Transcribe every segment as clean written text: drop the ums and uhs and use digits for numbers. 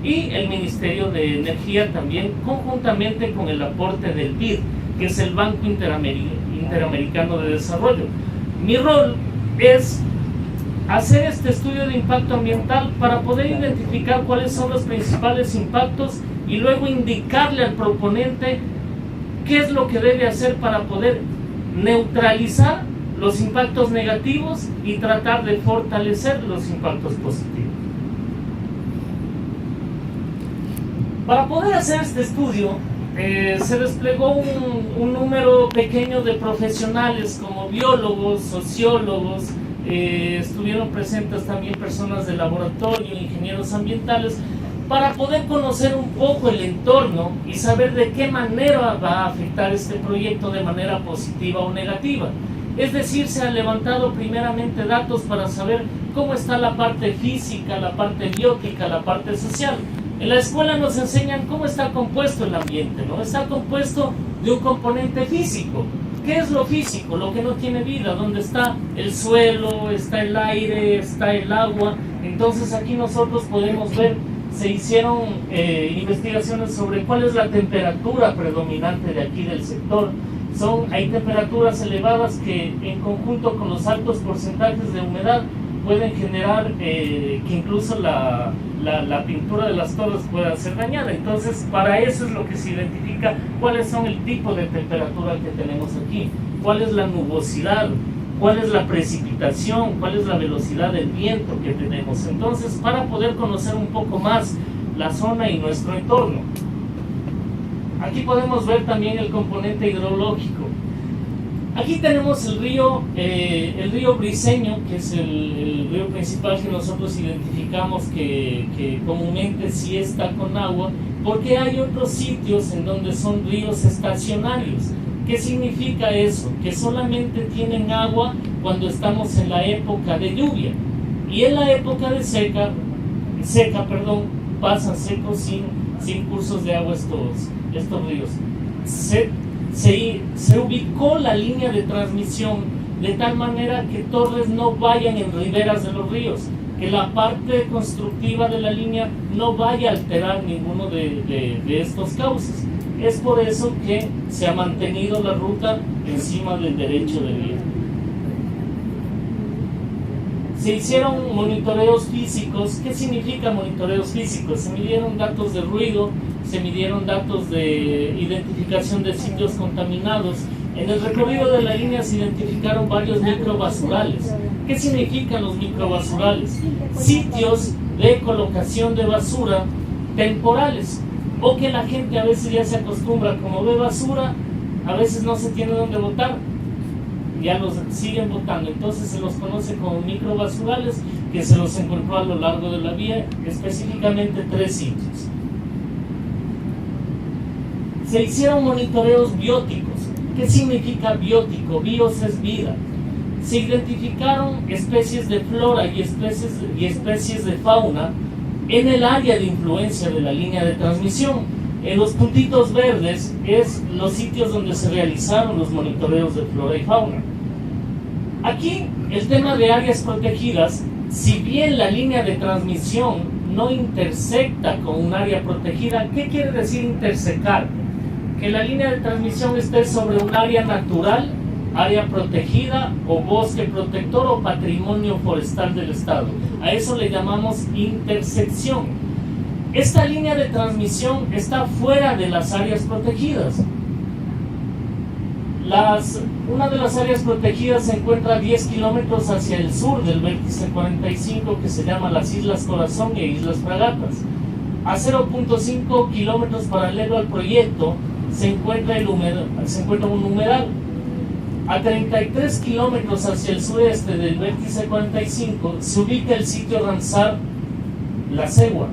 y el Ministerio de Energía también, conjuntamente con el aporte del BID, que es el Banco Interamericano de Desarrollo. Mi rol es hacer este estudio de impacto ambiental para poder identificar cuáles son los principales impactos y luego indicarle al proponente qué es lo que debe hacer para poder neutralizar los impactos negativos y tratar de fortalecer los impactos positivos. Para poder hacer este estudio se desplegó un número pequeño de profesionales como biólogos, sociólogos, estuvieron presentes también personas de laboratorio, ingenieros ambientales, para poder conocer un poco el entorno y saber de qué manera va a afectar este proyecto de manera positiva o negativa. Es decir, se han levantado primeramente datos para saber cómo está la parte física, la parte biótica, la parte social. En la escuela nos enseñan cómo está compuesto el ambiente, ¿no? Está compuesto de un componente físico. ¿Qué es lo físico? Lo que no tiene vida, donde está el suelo, está el aire, está el agua. Entonces aquí nosotros podemos ver, se hicieron investigaciones sobre cuál es la temperatura predominante de aquí del sector. Hay temperaturas elevadas que en conjunto con los altos porcentajes de humedad pueden generar que incluso la pintura de las torres pueda ser dañada. Entonces, para eso es lo que se identifica cuáles son el tipo de temperatura que tenemos aquí, cuál es la nubosidad, cuál es la precipitación, cuál es la velocidad del viento que tenemos. Entonces, para poder conocer un poco más la zona y nuestro entorno. Aquí podemos ver también el componente hidrológico. Aquí tenemos el río Briceño, que es el río principal que nosotros identificamos que comúnmente sí está con agua, porque hay otros sitios en donde son ríos estacionarios. ¿Qué significa eso? Que solamente tienen agua cuando estamos en la época de lluvia, y en la época de seca, pasan secos sin cursos de agua estos ríos. Se ubicó la línea de transmisión de tal manera que torres no vayan en riberas de los ríos, que la parte constructiva de la línea no vaya a alterar ninguno de estos cauces. Es por eso que se ha mantenido la ruta encima del derecho de vía. Se hicieron monitoreos físicos. ¿Qué significa monitoreos físicos? Se midieron datos de ruido, se midieron datos de identificación de sitios contaminados. En el recorrido de la línea se identificaron varios microbasurales. ¿Qué significan los microbasurales? Sitios de colocación de basura temporales, o que la gente a veces ya se acostumbra, como ve basura, a veces no se tiene dónde botar, ya los siguen botando. Entonces se los conoce como microbasurales, que se los encontró a lo largo de la vía, específicamente 3 sitios. Se hicieron monitoreos bióticos. ¿Qué significa biótico? Bios es vida. Se identificaron especies de flora y especies de fauna en el área de influencia de la línea de transmisión. En los puntitos verdes es los sitios donde se realizaron los monitoreos de flora y fauna. Aquí el tema de áreas protegidas, si bien la línea de transmisión no intersecta con un área protegida, ¿qué quiere decir intersecar? Que la línea de transmisión esté sobre un área natural, área protegida o bosque protector o patrimonio forestal del Estado. A eso le llamamos intersección. Esta línea de transmisión está fuera de las áreas protegidas. Una de las áreas protegidas se encuentra a 10 kilómetros hacia el sur del vértice 45, que se llama las Islas Corazón e Islas Fragatas. A 0.5 kilómetros paralelo al proyecto se encuentra un humedal. A 33 kilómetros hacia el sureste del vértice 45 se ubica el sitio Ramsar La Cegua,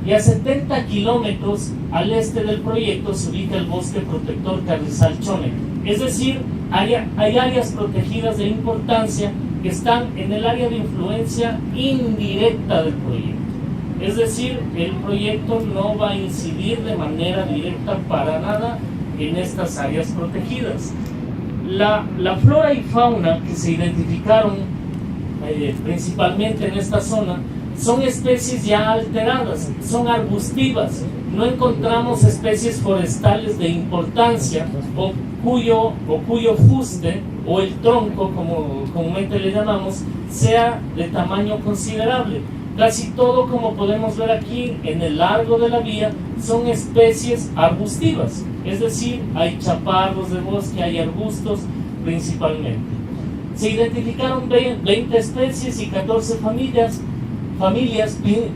y a 70 kilómetros al este del proyecto se ubica el bosque protector Carrizal Chone. Es decir, hay áreas protegidas de importancia que están en el área de influencia indirecta del proyecto. Es decir, el proyecto no va a incidir de manera directa para nada en estas áreas protegidas. La flora y fauna que se identificaron principalmente en esta zona son especies ya alteradas, son arbustivas. No encontramos especies forestales de importancia o cuyo fuste o el tronco, como comúnmente le llamamos, sea de tamaño considerable. Casi todo, como podemos ver aquí en el largo de la vía, son especies arbustivas, es decir, hay chaparros de bosque, hay arbustos principalmente. Se identificaron 20 especies y 14 familias,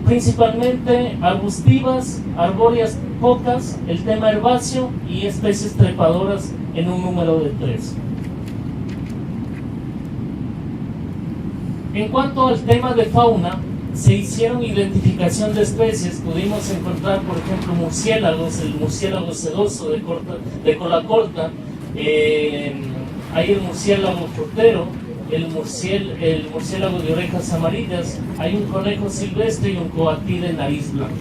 principalmente arbustivas, arbóreas pocas, el tema herbáceo y especies trepadoras en un número de 3. En cuanto al tema de fauna, se hicieron identificación de especies. Pudimos encontrar, por ejemplo, murciélagos, el murciélago sedoso de cola corta, hay el murciélago frutero, el murciélago de orejas amarillas, hay un conejo silvestre y un coatí de nariz blanca.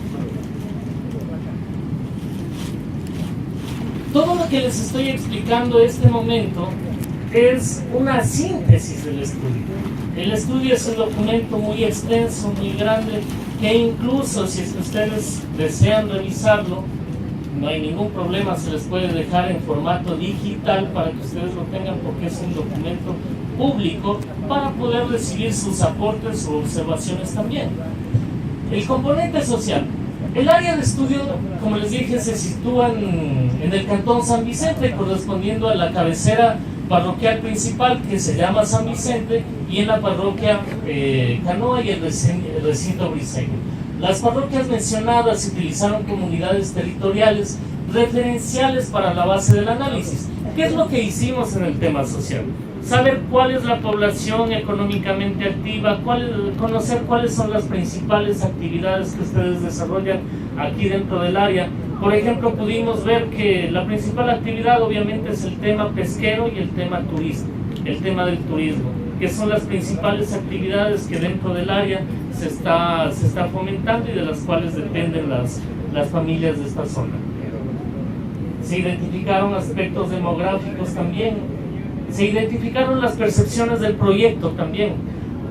Todo lo que les estoy explicando en este momento es una síntesis del estudio. El estudio es un documento muy extenso, muy grande, que incluso si es que ustedes desean revisarlo, no hay ningún problema, se les puede dejar en formato digital para que ustedes lo tengan, porque es un documento público para poder recibir sus aportes o observaciones también. El componente social. El área de estudio, como les dije, se sitúa en el Cantón San Vicente, correspondiendo a la cabecera parroquial principal, que se llama San Vicente, y en la parroquia Canoa y el recinto briseño. Las parroquias mencionadas se utilizaron como unidades territoriales referenciales para la base del análisis. ¿Qué es lo que hicimos en el tema social? Saber cuál es la población económicamente activa, conocer cuáles son las principales actividades que ustedes desarrollan aquí dentro del área. Por ejemplo, pudimos ver que la principal actividad obviamente es el tema pesquero y el tema turismo, el tema del turismo, que son las principales actividades que dentro del área se está fomentando y de las cuales dependen las familias de esta zona. Se identificaron aspectos demográficos también, se identificaron las percepciones del proyecto también.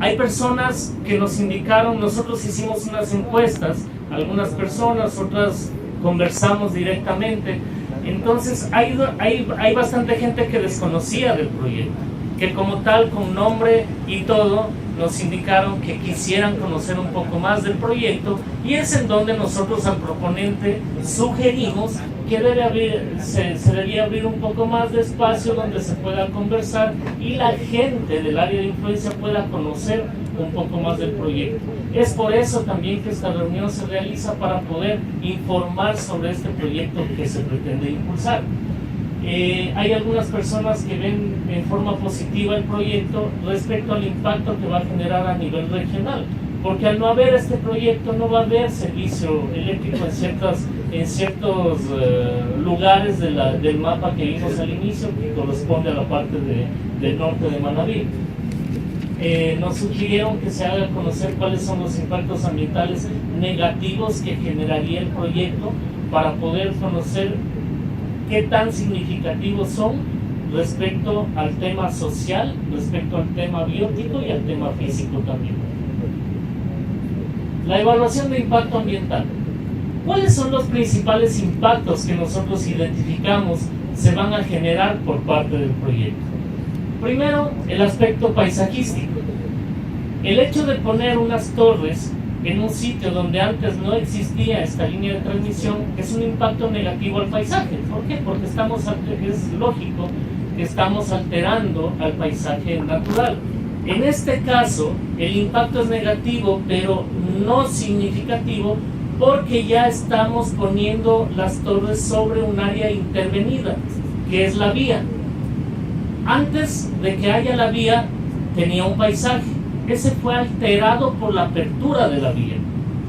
Hay personas que nos indicaron, nosotros hicimos unas encuestas, algunas personas, otras conversamos directamente. Entonces hay bastante gente que desconocía del proyecto, que como tal, con nombre y todo, nos indicaron que quisieran conocer un poco más del proyecto, y es en donde nosotros al proponente sugerimos que se debería abrir un poco más de espacio donde se pueda conversar y la gente del área de influencia pueda conocer un poco más del proyecto. Es por eso también que esta reunión se realiza, para poder informar sobre este proyecto que se pretende impulsar. Hay algunas personas que ven en forma positiva el proyecto respecto al impacto que va a generar a nivel regional, porque al no haber este proyecto no va a haber servicio eléctrico en ciertos lugares del mapa que vimos al inicio, que corresponde a la parte del norte de Manabí. Nos sugirieron que se haga conocer cuáles son los impactos ambientales negativos que generaría el proyecto, para poder conocer qué tan significativos son respecto al tema social, respecto al tema biótico y al tema físico también. La evaluación de impacto ambiental. ¿Cuáles son los principales impactos que nosotros identificamos se van a generar por parte del proyecto? Primero, el aspecto paisajístico. El hecho de poner unas torres en un sitio donde antes no existía esta línea de transmisión es un impacto negativo al paisaje. ¿Por qué? Porque es lógico que estamos alterando al paisaje natural. En este caso, el impacto es negativo, pero no significativo, porque ya estamos poniendo las torres sobre un área intervenida, que es la vía. Antes de que haya la vía, tenía un paisaje. Ese fue alterado por la apertura de la vía.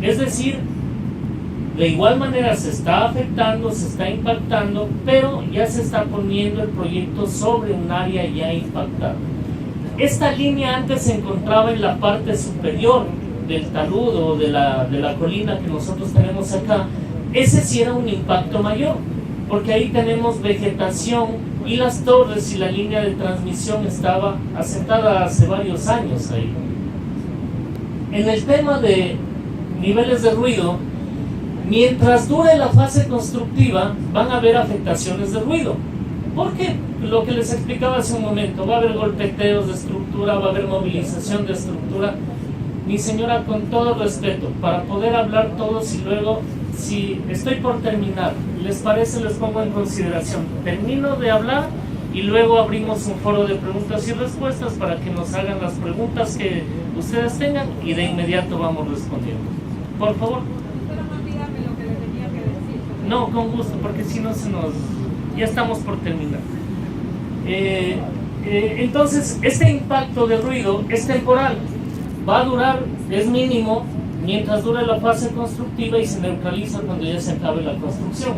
Es decir, de igual manera se está afectando, se está impactando, pero ya se está poniendo el proyecto sobre un área ya impactada. Esta línea antes se encontraba en la parte superior del taludo o de la colina que nosotros tenemos acá. Ese sí era un impacto mayor, porque ahí tenemos vegetación y las torres y la línea de transmisión estaba asentada hace varios años ahí. En el tema de niveles de ruido, mientras dure la fase constructiva van a haber afectaciones de ruido. ¿Por qué? Lo que les explicaba hace un momento, va a haber golpeteos de estructura, va a haber movilización de estructura. Mi señora, con todo respeto, para poder hablar todos y luego, si estoy por terminar, ¿les parece? Les pongo en consideración. Termino de hablar y luego abrimos un foro de preguntas y respuestas para que nos hagan las preguntas que ustedes tengan y de inmediato vamos respondiendo. Por favor. Pero no olvídame lo que le tenía que decir. No, con gusto, porque si no se nos... Ya estamos por terminar. Entonces, este impacto de ruido es temporal. Va a durar, es mínimo, mientras dure la fase constructiva y se neutraliza cuando ya se acabe la construcción.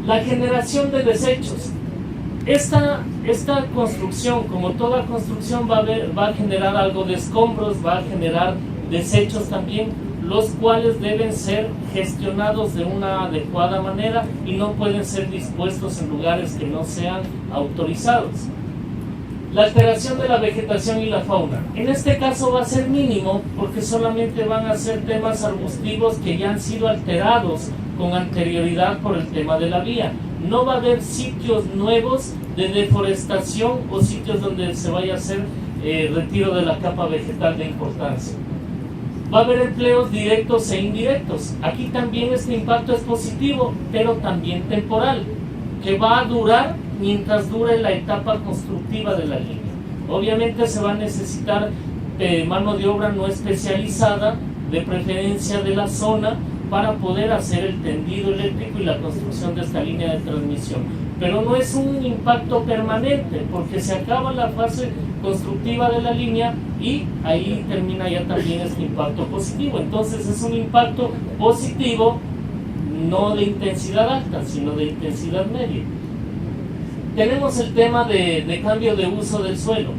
La generación de desechos. Esta construcción, como toda construcción, va a generar algo de escombros, va a generar desechos también, los cuales deben ser gestionados de una adecuada manera y no pueden ser dispuestos en lugares que no sean autorizados. La alteración de la vegetación y la fauna. En este caso va a ser mínimo porque solamente van a ser temas arbustivos que ya han sido alterados con anterioridad por el tema de la vía. No va a haber sitios nuevos de deforestación o sitios donde se vaya a hacer retiro de la capa vegetal de importancia. Va a haber empleos directos e indirectos. Aquí también este impacto es positivo, pero también temporal, que va a durar mientras dure la etapa constructiva de la línea. Obviamente se va a necesitar mano de obra no especializada, de preferencia de la zona, para poder hacer el tendido eléctrico y la construcción de esta línea de transmisión. Pero no es un impacto permanente, porque se acaba la fase constructiva de la línea y ahí termina ya también este impacto positivo. Entonces es un impacto positivo, no de intensidad alta, sino de intensidad media. Tenemos el tema de cambio de uso del suelo.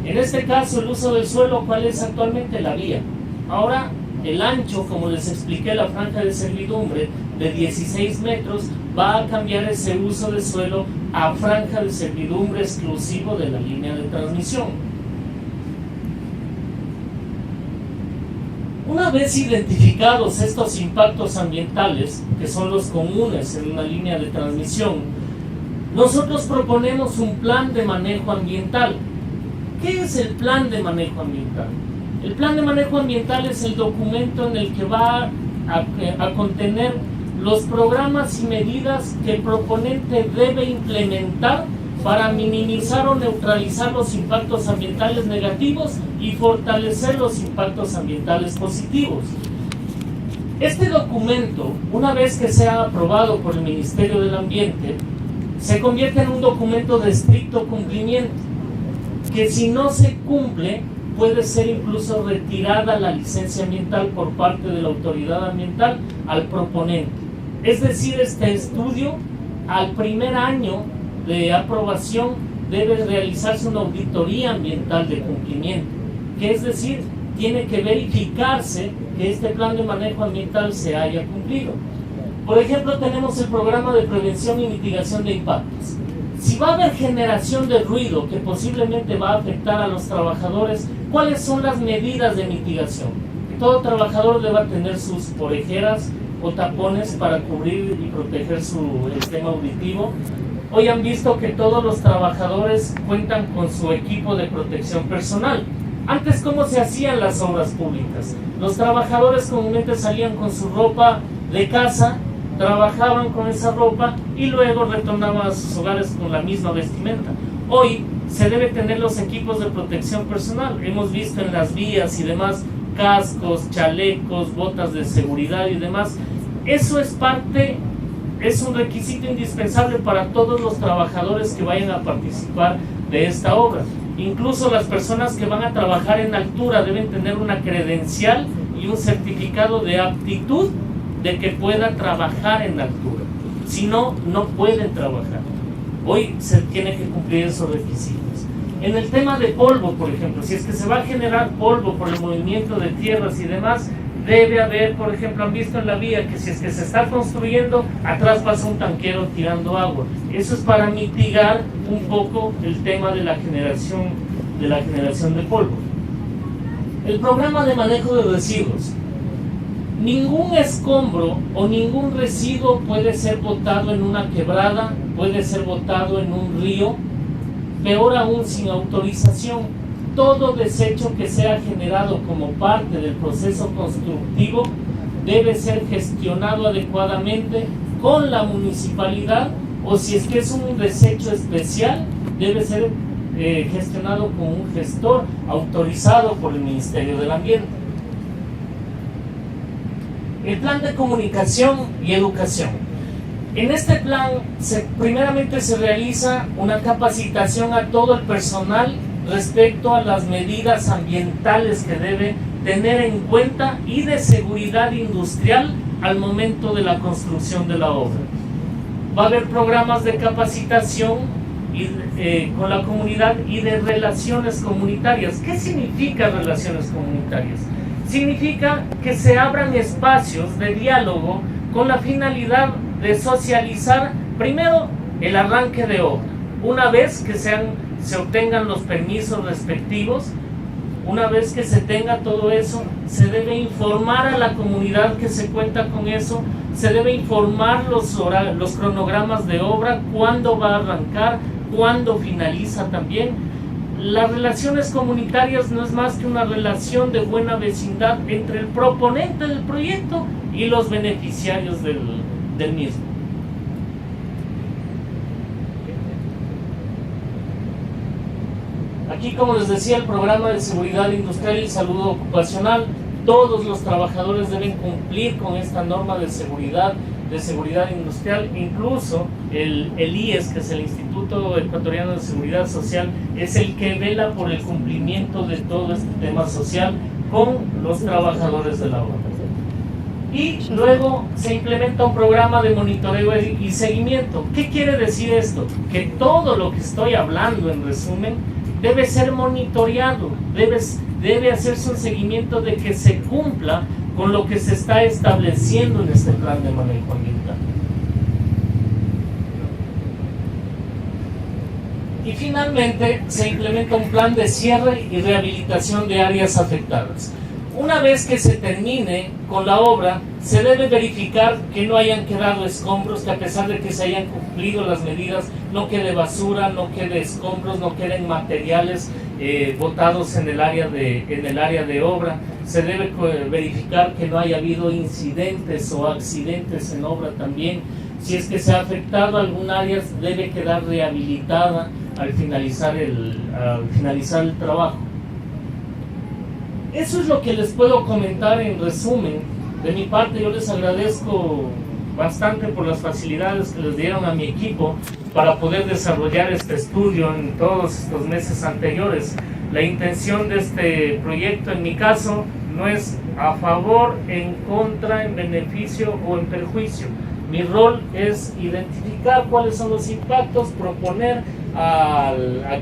En este caso, el uso del suelo, ¿cuál es actualmente? La vía. Ahora, el ancho, como les expliqué, la franja de servidumbre de 16 metros, va a cambiar ese uso de suelo a franja de servidumbre exclusivo de la línea de transmisión. Una vez identificados estos impactos ambientales, que son los comunes en una línea de transmisión, nosotros proponemos un plan de manejo ambiental. ¿Qué es el plan de manejo ambiental? El plan de manejo ambiental es el documento en el que va a contener los programas y medidas que el proponente debe implementar para minimizar o neutralizar los impactos ambientales negativos y fortalecer los impactos ambientales positivos. Este documento, una vez que sea aprobado por el Ministerio del Ambiente, se convierte en un documento de estricto cumplimiento, que si no se cumple, puede ser incluso retirada la licencia ambiental por parte de la autoridad ambiental al proponente. Es decir, este estudio, al primer año de aprobación, debe realizarse una auditoría ambiental de cumplimiento, que es decir, tiene que verificarse que este plan de manejo ambiental se haya cumplido. Por ejemplo, tenemos el programa de prevención y mitigación de impactos. Si va a haber generación de ruido que posiblemente va a afectar a los trabajadores, ¿cuáles son las medidas de mitigación? Todo trabajador debe tener sus orejeras o tapones para cubrir y proteger su sistema auditivo. Hoy han visto que todos los trabajadores cuentan con su equipo de protección personal. Antes, ¿cómo se hacían las obras públicas? Los trabajadores comúnmente salían con su ropa de casa, trabajaban con esa ropa y luego retornaban a sus hogares con la misma vestimenta. Hoy se debe tener los equipos de protección personal. Hemos visto en las vías y demás cascos, chalecos, botas de seguridad y demás. Eso es un requisito indispensable para todos los trabajadores que vayan a participar de esta obra. Incluso las personas que van a trabajar en altura deben tener una credencial y un certificado de aptitud de que pueda trabajar en altura. Si no, no pueden trabajar. Hoy se tiene que cumplir esos requisitos. En el tema de polvo, por ejemplo, si es que se va a generar polvo por el movimiento de tierras y demás, debe haber, por ejemplo, han visto en la vía que si es que se está construyendo, atrás pasa un tanquero tirando agua. Eso es para mitigar un poco el tema de la generación de polvo. El programa de manejo de residuos. Ningún escombro o ningún residuo puede ser botado en una quebrada, puede ser botado en un río, peor aún sin autorización. Todo desecho que sea generado como parte del proceso constructivo debe ser gestionado adecuadamente con la municipalidad, o si es que es un desecho especial, debe ser gestionado con un gestor autorizado por el Ministerio del Ambiente. El plan de comunicación y educación. En este plan, primeramente se realiza una capacitación a todo el personal respecto a las medidas ambientales que debe tener en cuenta y de seguridad industrial al momento de la construcción de la obra. Va a haber programas de capacitación con la comunidad y de relaciones comunitarias. ¿Qué significa relaciones comunitarias? Significa que se abran espacios de diálogo con la finalidad de socializar primero el arranque de obra. Una vez que se obtengan los permisos respectivos, una vez que se tenga todo eso, se debe informar a la comunidad que se cuenta con eso, se debe informar los cronogramas de obra, cuándo va a arrancar, cuándo finaliza también. Las relaciones comunitarias no es más que una relación de buena vecindad entre el proponente del proyecto y los beneficiarios del mismo. Aquí, como les decía, el programa de seguridad industrial y salud ocupacional, todos los trabajadores deben cumplir con esta norma de seguridad industrial. Incluso el IES, que es el Instituto Ecuatoriano de Seguridad Social, es el que vela por el cumplimiento de todo este tema social con los trabajadores de la obra. Y luego se implementa un programa de monitoreo y seguimiento. ¿Qué quiere decir esto? Que todo lo que estoy hablando, en resumen, debe ser monitoreado, debe hacerse un seguimiento de que se cumpla con lo que se está estableciendo en este plan de manejo ambiental. Y finalmente se implementa un plan de cierre y rehabilitación de áreas afectadas. Una vez que se termine con la obra, se debe verificar que no hayan quedado escombros, que a pesar de que se hayan cumplido las medidas, no quede basura, no quede escombros, no queden materiales botados en el área de obra. Se debe verificar que no haya habido incidentes o accidentes en obra también. Si es que se ha afectado algún área, debe quedar rehabilitada al finalizar el trabajo. Eso es lo que les puedo comentar en resumen. De mi parte, yo les agradezco bastante por las facilidades que les dieron a mi equipo para poder desarrollar este estudio en todos estos meses anteriores. La intención de este proyecto, en mi caso, no es a favor, en contra, en beneficio o en perjuicio. Mi rol es identificar cuáles son los impactos, proponer a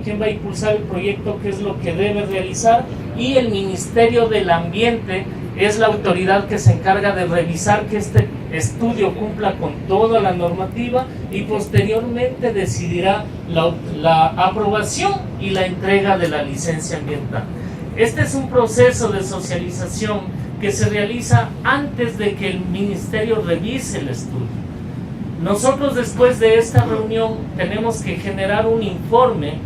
quien va a impulsar el proyecto qué es lo que debe realizar, y el Ministerio del Ambiente es la autoridad que se encarga de revisar que este estudio cumpla con toda la normativa y posteriormente decidirá la aprobación y la entrega de la licencia ambiental. Este es un proceso de socialización que se realiza antes de que el Ministerio revise el estudio. Nosotros, después de esta reunión, tenemos que generar un informe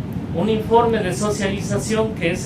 de socialización, que es